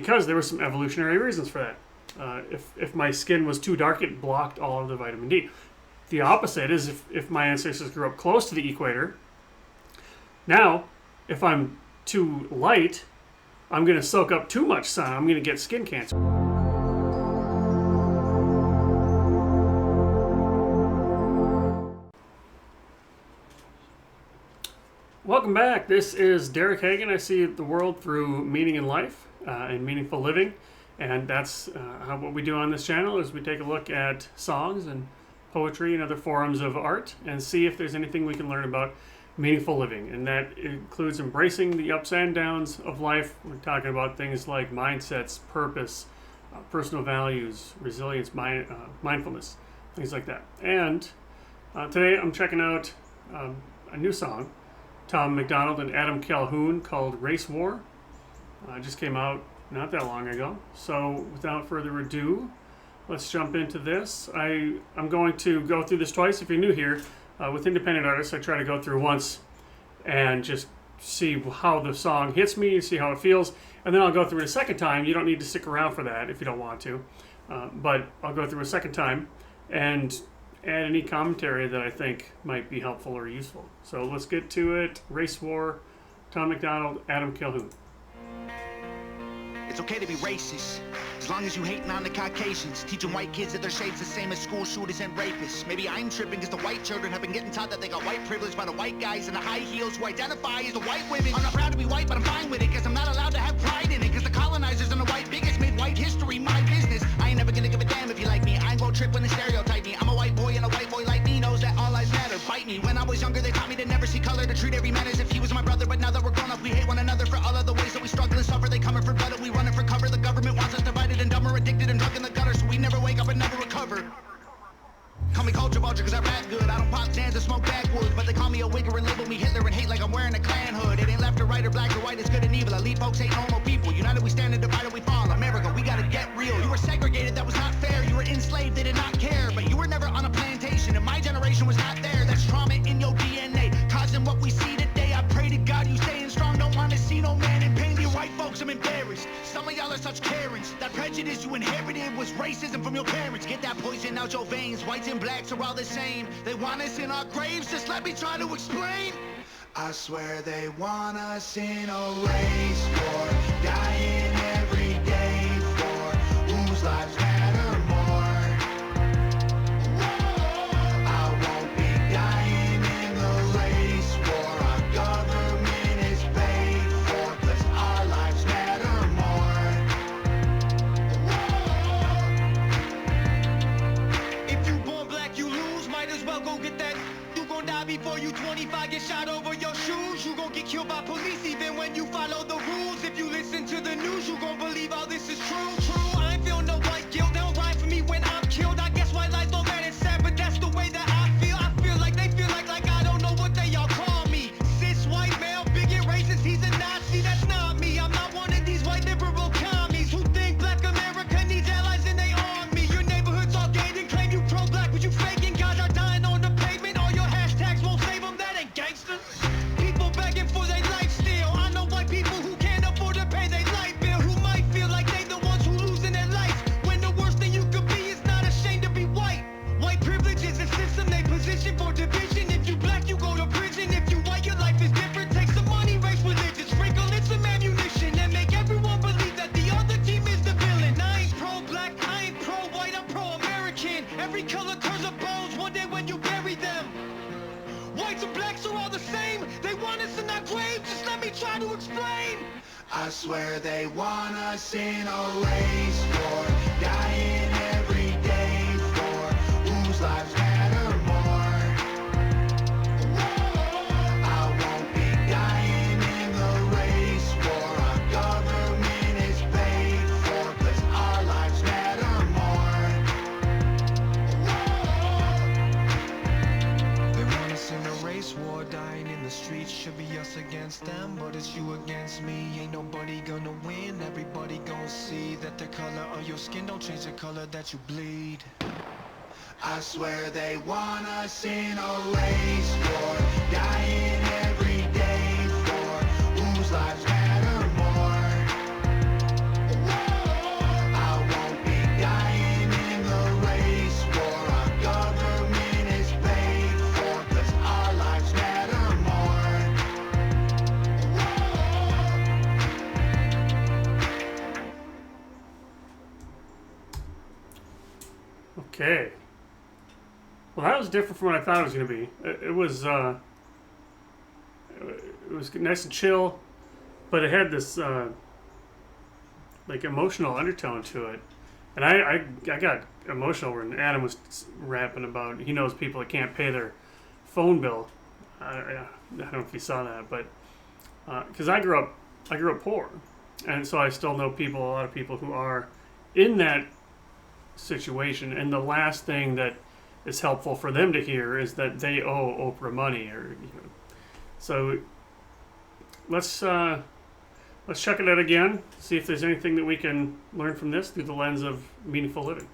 because there were some evolutionary reasons for that. If my skin was too dark, it blocked all of the vitamin D. The opposite is if my ancestors grew up close to the equator. Now, if I'm too light, I'm going to soak up too much sun. I'm going to get skin cancer. Welcome back. This is Derek Hagan. I see the world through meaning in life and meaningful living. And that's what we do on this channel is we take a look at songs and poetry and other forms of art and see if there's anything we can learn about meaningful living. And that includes embracing the ups and downs of life. We're talking about things like mindsets, purpose, personal values, resilience, mindfulness, things like that. And today I'm checking out a new song, Tom MacDonald and Adam Calhoun, called Race War. Just came out not that long ago. So without further ado, let's jump into this. I'm going to go through this twice. If you're new here, with independent artists, I try to go through once and just see how the song hits me, see how it feels, and then I'll go through it a second time. You don't need to stick around for that if you don't want to, but I'll go through a second time and add any commentary that I think might be helpful or useful. So let's get to it. Race War, Tom MacDonald, Adam Calhoun. It's okay to be racist, as long as you hating on the Caucasians, teaching white kids that their shape's the same as school shooters and rapists. Maybe I'm tripping because the white children have been getting taught that they got white privilege by the white guys in the high heels who identify as the white women. I'm not proud to be white, but I'm fine with it, because I'm not allowed to have pride in it, because the colonizers and the white bigots made white history my business. I ain't never gonna give a damn if you like me. I ain't gon' trip when they stereotype me. I'm a white boy, and a white boy like me knows that all lives matter. Bite me. When I was younger, they taught me to never see color, to treat every man as if he was my brother. But now that we're grown up, we hate one another for all of the ways that we struggle and suffer. They coming for blood and we running for cover. The government wants us divided and dumber, addicted and drunk in the gutter, so we never wake up and never recover. Call me culture vulture cause I rap good. I don't pop Zans or smoke backwoods, but they call me a wigger and label me Hitler and hate like I'm wearing a Klan hood. It ain't left or right or black or white, it's good and evil. Elite folks hate normal people. United we stand and divided we fall. America, we gotta get real. You were segregated, that was not fair. You were enslaved, they did not care. But you were never on a plantation and my generation was not there. That's trauma in your DNA, causing what we see today. I pray to God you staying strong, don't wanna see no man in pain. You white folks, I'm embarrassed. Some of y'all are such Karens. That prejudice you inherited was racism from your parents. Get that poison out your veins. Whites and blacks are all the same. They want us in our graves, just let me try to explain. I swear they want us in a race war, dying every day for whose lives matter more. I won't be dying in the race war. Our government is paid for, cause our lives matter more. If you born black, you lose. Might as well go get that. You gon' die before you 25, get shot over your shoes. You gon' get killed by police even when you follow the rules. If you listen to the news, you gon' believe all this is true. I ain't feel no white guilt, they don't ride for me when I'm killed. I guess white life don't matter, it's sad, but that's the way that I feel. I feel like they feel like I don't know what they all call me. Cis white male, bigot, racist, he's a Nazi, that's not me. I'm not one of these white liberal commies who think black America needs allies in they army. Your neighborhood's all gated and claim you pro-black, but you faking. Guys are dying on the pavement, all your hashtags won't save them, that ain't gangster. People begging for their life still. I know white people who can't afford to pay their light bill, who might feel like they the ones who losing their life, when the worst thing you could be is not ashamed to be white. White privilege is a system, they position for division. If you black, you go to prison. If you white, your life is different. Take some money, race religion, sprinkle in some ammunition, and make everyone believe that the other team is the villain. I ain't pro-black, I ain't pro-white, I'm pro-American. Every color turns up bones one day when you bury them. Whites and blacks are all the same. They want us in our graves, just let me try to explain. I swear they want us in a race war, dying every day for whose lives matter more. I won't be dying in the race war. Our government is paid for, cause our lives matter more. They want us in a race war, dying in the streets. Should be us against them, but it's you against me. Ain't nobody gonna win. Everybody gonna see that the color of your skin don't change the color that you bleed. I swear they want us in a race war, dying every day for whose lives matter more. Okay. Well, that was different from what I thought it was going to be. It was nice and chill, but it had this like emotional undertone to it, and I got emotional when Adam was rapping about he knows people that can't pay their phone bill. I don't know if you saw that, but because I grew up poor, and so I still know a lot of people who are in that situation, and the last thing that is helpful for them to hear is that they owe Oprah money, or so let's check it out again, see if there's anything that we can learn from this through the lens of meaningful living.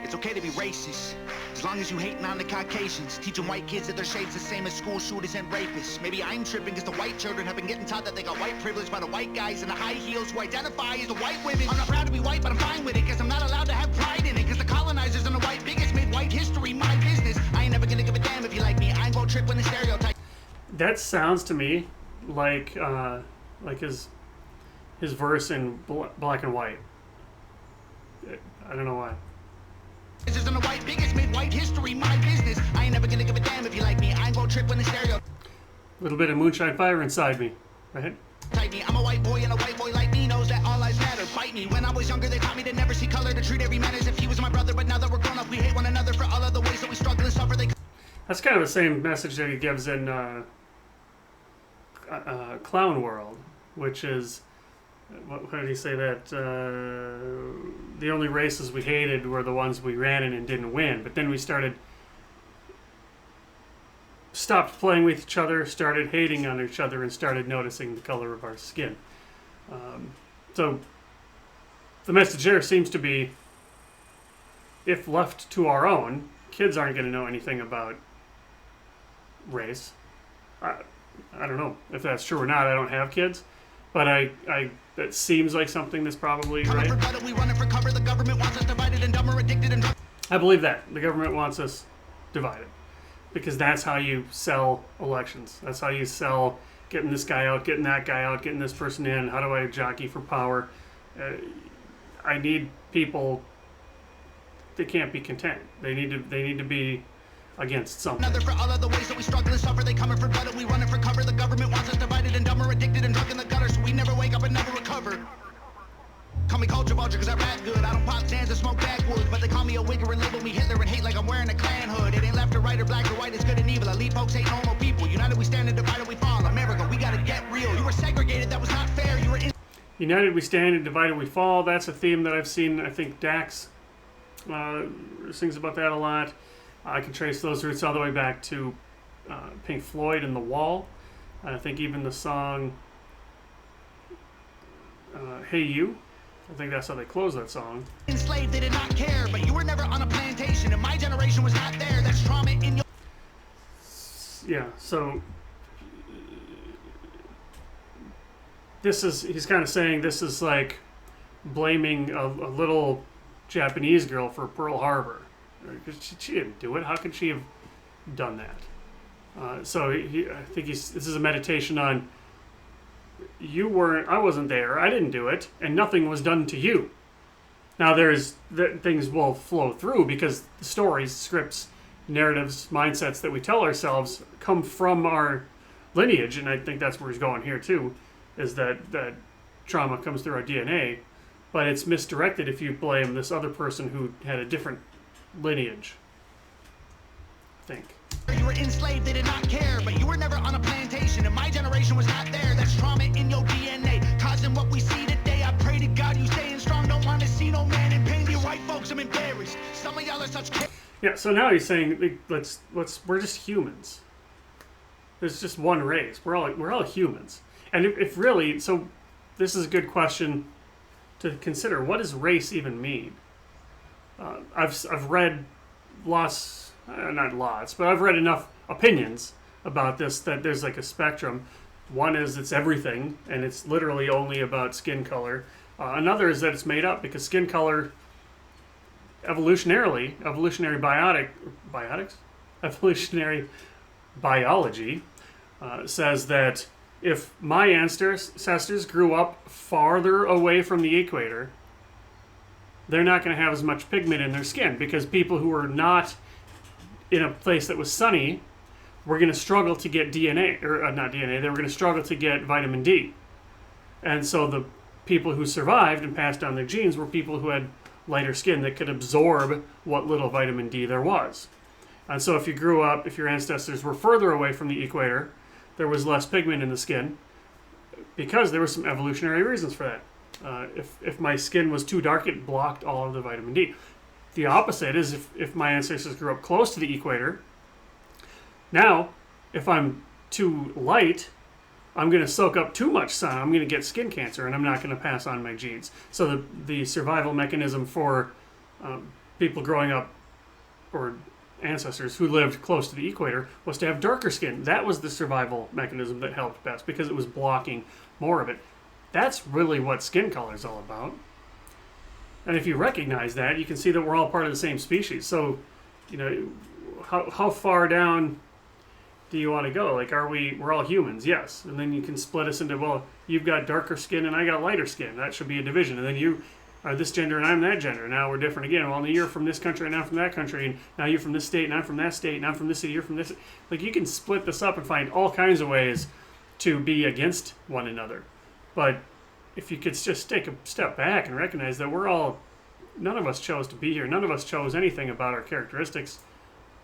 It's okay to be racist, as long as you hating on the Caucasians, teaching white kids that their shade's the same as school shooters and rapists. Maybe I'm tripping because the white children have been getting taught that they got white privilege by the white guys in the high heels who identify as the white women. I'm not proud to be white, but I'm fine with it, because I'm not allowed to have pride in it, because the colonizers and the white bigots made white history my business. I ain't never gonna give a damn if you like me, I ain't gonna trip when the stereotype. That sounds to me like his verse in Black and White. I don't know why. This isn't a white biggest made white history my business. I ain't never gonna give a damn if you like me. I ain't gonna trip when the stereotype. A little bit of moonshine fire inside me, right? I'm a white boy, and a white boy like me knows that all lives matter. Bite me. When I was younger, they taught me to never see color, to treat every man as if he was my brother. But now that we're grown up, we hate one another for all of the ways that we struggle and suffer. That's kind of the same message that he gives in Clown World, which is, how did he say that? The only races we hated were the ones we ran in and didn't win. But then we stopped playing with each other, started hating on each other, and started noticing the color of our skin. So the message there seems to be, if left to our own, kids aren't going to know anything about race. I don't know if that's true or not. I don't have kids, but that seems like something that's probably right. I believe that the government wants us divided, because that's how you sell elections. That's how you sell getting this guy out, getting that guy out, getting this person in. How do I jockey for power? I need people. They can't be content. They need to be against something. Another for all of the ways that we struggle and suffer. They coming for blood and we running for cover. The government wants us divided and dumber, addicted and drunk in the gutter, so we never wake up and never recover. Call me culture vulture because I rap good. I don't pop Zans or smoke backwoods, but they call me a wigger and label me Hitler and hate like I'm wearing a Klan hood. It ain't left or right or black or white, it's good and evil. Elite folks hate normal people. United we stand and divided we fall. America, we gotta get real. You were segregated, that was not fair. You were United we stand and divided we fall. That's a theme that I've seen. I think Dax sings about that a lot. I can trace those roots all the way back to Pink Floyd and The Wall. I think even the song Hey You, I think that's how they close that song. Enslaved, they did not care, but you were never on a plantation, and my generation was not there. That's trauma in your... Yeah, so he's kind of saying this is like blaming a little Japanese girl for Pearl Harbor. She didn't do it. How could she have done that? So I think this is a meditation on I wasn't there, I didn't do it, and nothing was done to you. Now things will flow through because the stories, scripts, narratives, mindsets that we tell ourselves come from our lineage, and I think that's where he's going here too, is that trauma comes through our DNA, but it's misdirected if you blame this other person who had a different lineage. I think. You were enslaved, they did not care, but you were never on a plantation, and my generation was not there. That's trauma in your DNA, causing what we see today. I pray to God you staying strong, don't want to see no man in pain. You white folks, I'm embarrassed. Some of y'all are such Yeah, so now he's saying we're just humans. There's just one race. We're all humans. And if really, so this is a good question to consider. What does race even mean? I've read not lots, but I've read enough opinions about this that there's like a spectrum. One is it's everything, and it's literally only about skin color. Another is that it's made up because skin color, evolutionary biology says that if my ancestors grew up farther away from the equator, they're not going to have as much pigment in their skin, because people who are not in a place that was sunny were going to struggle to get DNA, or not DNA, they were going to struggle to get vitamin D. And so the people who survived and passed on their genes were people who had lighter skin that could absorb what little vitamin D there was. And so if you grew up, if your ancestors were further away from the equator, there was less pigment in the skin, because there were some evolutionary reasons for that. If my skin was too dark, it blocked all of the vitamin D. The opposite is if my ancestors grew up close to the equator, now if I'm too light, I'm going to soak up too much sun. I'm going to get skin cancer, and I'm not going to pass on my genes. So the survival mechanism for people growing up, or ancestors who lived close to the equator, was to have darker skin. That was the survival mechanism that helped best, because it was blocking more of it. That's really what skin color is all about. And if you recognize that, you can see that we're all part of the same species. So, how far down do you want to go? Like, we're all humans, yes. And then you can split us into, well, you've got darker skin and I got lighter skin. That should be a division. And then you are this gender and I'm that gender. Now we're different again. Well, you're from this country and I'm from that country. And now you're from this state and I'm from that state. And I'm from this city, you're from this. Like, you can split this up and find all kinds of ways to be against one another. But if you could just take a step back and recognize that none of us chose to be here. None of us chose anything about our characteristics.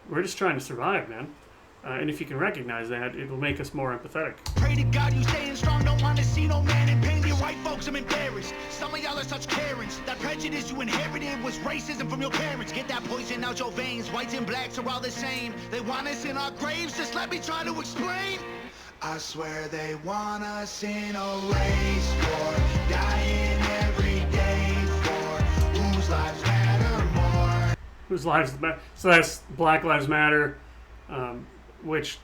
We're just trying to survive, man. And if you can recognize that, it will make us more empathetic. Pray to God you staying strong, don't want to see no man in pain. Your white folks, I'm embarrassed. Some of y'all are such Karens. That prejudice you inherited was racism from your parents. Get that poison out your veins. Whites and blacks are all the same. They want us in our graves, just let me try to explain. I swear they want us in a race war, dying every day for whose lives matter more. Whose lives matter? So that's Black Lives Matter, which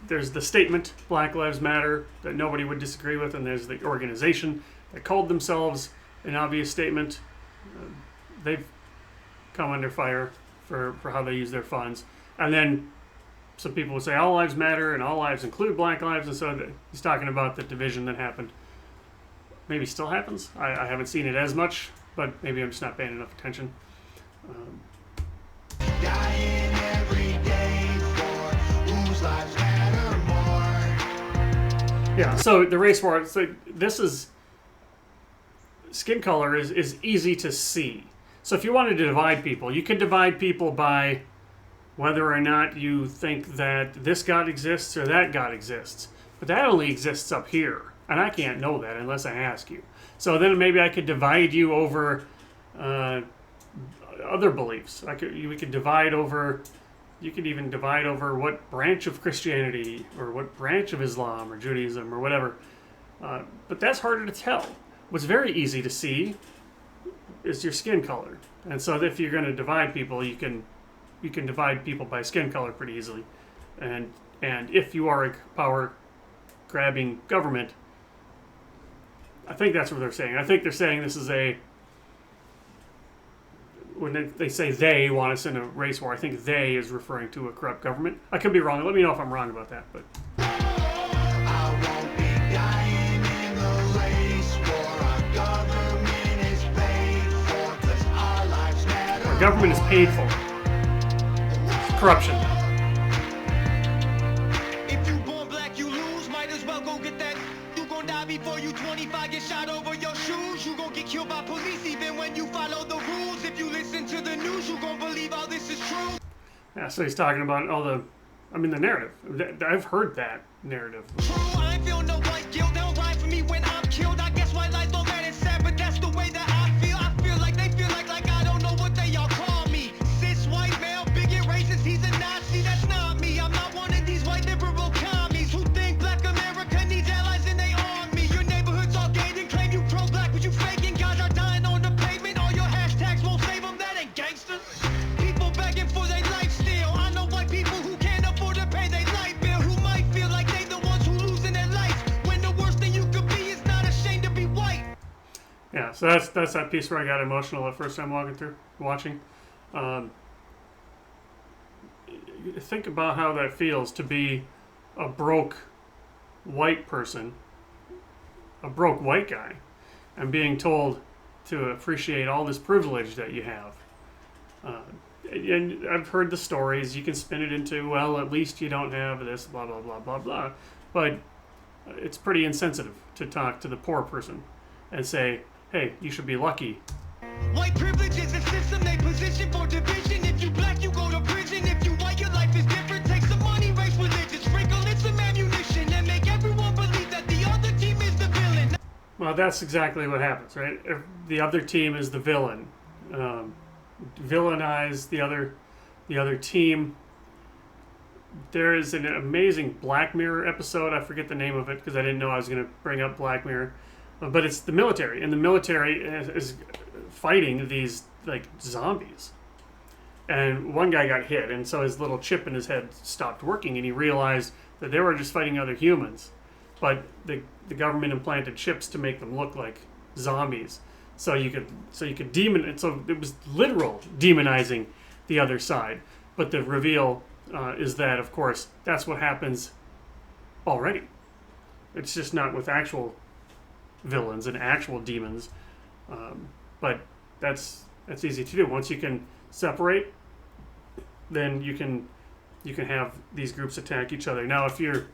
there's the statement Black Lives Matter that nobody would disagree with, and there's the organization that called themselves an obvious statement. They've come under fire for how they use their funds. And then some people would say all lives matter and all lives include black lives, and so he's talking about the division that happened. Maybe still happens. I haven't seen it as much, but maybe I'm just not paying enough attention. Dying every day for whose lives matter more. Yeah, so the race war, so this is, skin color is easy to see. So if you wanted to divide people, you could divide people by whether or not you think that this God exists or that God exists. But that only exists up here, and I can't know that unless I ask you. So then maybe I could divide you over other beliefs. We could divide over, you could even divide over what branch of Christianity or what branch of Islam or Judaism or whatever. But that's harder to tell. What's very easy to see is your skin color. And so if you're going to divide people, you can divide people by skin color pretty easily. And if you are a power-grabbing government, I think that's what they're saying. I think they're saying this is when they say they want us in a race war, I think they is referring to a corrupt government. I could be wrong. Let me know if I'm wrong about that. But I won't be dying in the race war. Our government is paid for, 'cause our lives matter. our government is paid for. Corruption. If you born black, you lose. Might as well go get that. You gon' die before you 25, get shot over your shoes. You gon' get killed by police even when you follow the rules. If you listen to the news, you gon' believe all this is true. Yeah, so he's talking about the narrative. I've heard that narrative. True, I ain't feel no white guilt. They don't ride for me when I'm killed. I guess white lies don't matter, sad, but that's the way that I feel. I feel like they feel like I don't know what they all call me. Cis white male, bigot, racist, he's a Nazi. That's not me. I'm not one of these white liberal commies who think black America needs allies in their army. Your neighborhood's all gated and claim you pro-black, but you faking. Guys are dying on the pavement. All your hashtags won't save them. That ain't gangster. People begging for their life still. I know white people who can't afford to pay their light bill, who might feel like they the ones who losing their life, when the worst thing you could be is not ashamed to be white. Yeah, so that's that piece where I got emotional the first time watching. Think about how that feels to be a broke white person, a broke white guy, and being told to appreciate all this privilege that you have. And I've heard the stories. You can spin it into, well, at least you don't have this, blah, blah, blah, blah, blah. But it's pretty insensitive to talk to the poor person and say, hey, you should be lucky. White privilege is a system they position for division. If you black, you go to prison. If you white, your life is different. Take some money, race religion, sprinkle in some ammunition, and make everyone believe that the other team is the villain. Well, that's exactly what happens, right? If the other team is the villain. Villainize the other team. There is an amazing Black Mirror episode. I forget the name of it because I didn't know I was going to bring up Black Mirror. But it's the military, and the military is fighting these like zombies. And one guy got hit, and so his little chip in his head stopped working, and he realized that they were just fighting other humans. But the government implanted chips to make them look like zombies. So you could demon it. So it was literal demonizing the other side. But the reveal is that, of course, that's what happens already. It's just not with actual villains and actual demons, but that's easy to do. Once you can separate, then you can have these groups attack each other. Now, if you're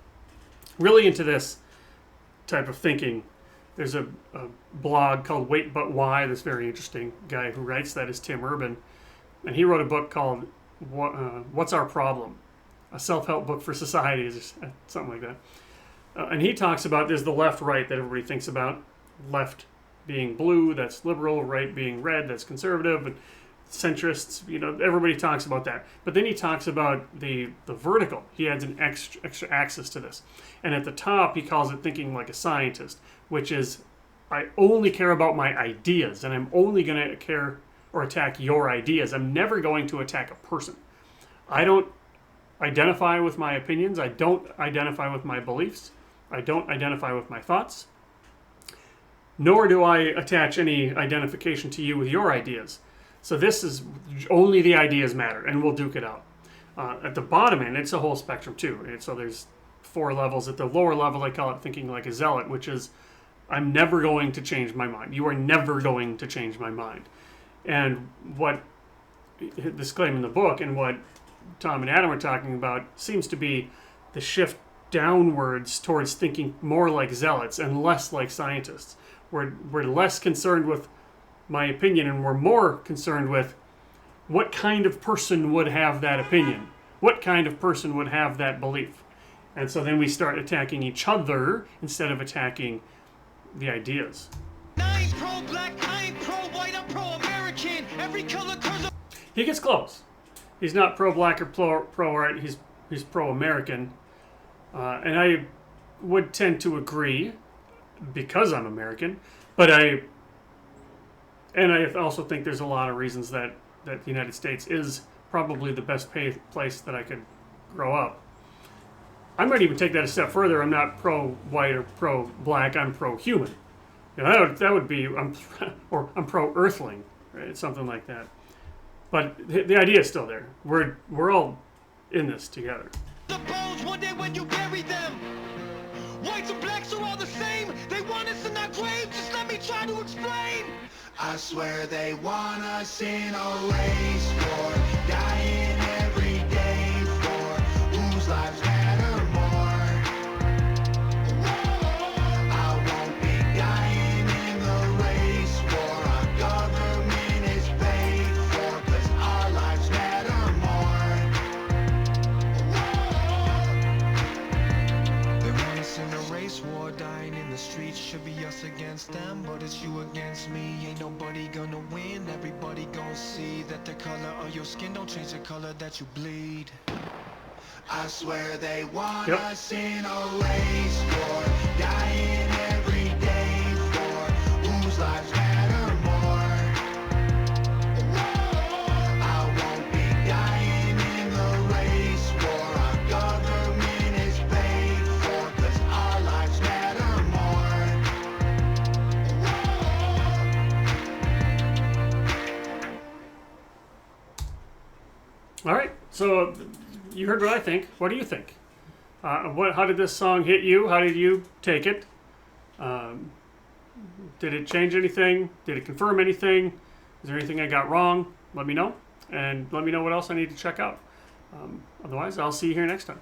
really into this type of thinking, there's a blog called Wait But Why. This very interesting guy who writes that is Tim Urban, and he wrote a book called What's Our Problem? A self-help book for society, or something like that. And he talks about there's the left-right that everybody thinks about. Left being blue, that's liberal. Right being red, that's conservative. And centrists, everybody talks about that. But then he talks about the vertical. He adds an extra axis to this. And at the top, he calls it thinking like a scientist, which is I only care about my ideas, and I'm only going to care or attack your ideas. I'm never going to attack a person. I don't identify with my opinions. I don't identify with my beliefs. I don't identify with my thoughts, nor do I attach any identification to you with your ideas. So this is only the ideas matter, and we'll duke it out. At the bottom end, it's a whole spectrum too. And so there's 4 levels. At the lower level, I call it thinking like a zealot, which is I'm never going to change my mind. You are never going to change my mind. And what this claim in the book and what Tom and Adam are talking about seems to be the shift downwards towards thinking more like zealots and less like scientists. We're less concerned with my opinion, and we're more concerned with what kind of person would have that opinion, what kind of person would have that belief. And so then we start attacking each other instead of attacking the ideas. I ain't pro-black, I ain't pro-white, I'm pro-American. Every color comes up. He gets close. He's not pro-black or pro-white, he's pro-American. And I would tend to agree because I'm American, but I also think there's a lot of reasons that the United States is probably the best place that I could grow up. I might even take that a step further. I'm not pro-white or pro-black. I'm pro-human. That would be I'm pro-earthling, right? Something like that. But the idea is still there. We're all in this together. The bones one day when you bury them. Whites and blacks are all the same. They want us in our graves. Just let me try to explain. I swear they want us in a race war, dying every day for whose lives matter more. I won't be dying in the race war. Our government is paid for, 'cause our lives matter more. They want us in a race war, dying in the streets. Should be us against them, but it's you against me. Ain't nobody gonna win. Everybody gonna see that the color of your skin don't change the color that you bleed. I swear they want us in a race war, dying every day for whose lives matter more. I won't be dying in the race war. Our government is paid for, 'cause our lives matter more. All right, so you heard what I think. What do you think? How did this song hit you? How did you take it? Did it change anything? Did it confirm anything? Is there anything I got wrong? Let me know. And let me know what else I need to check out. Otherwise, I'll see you here next time.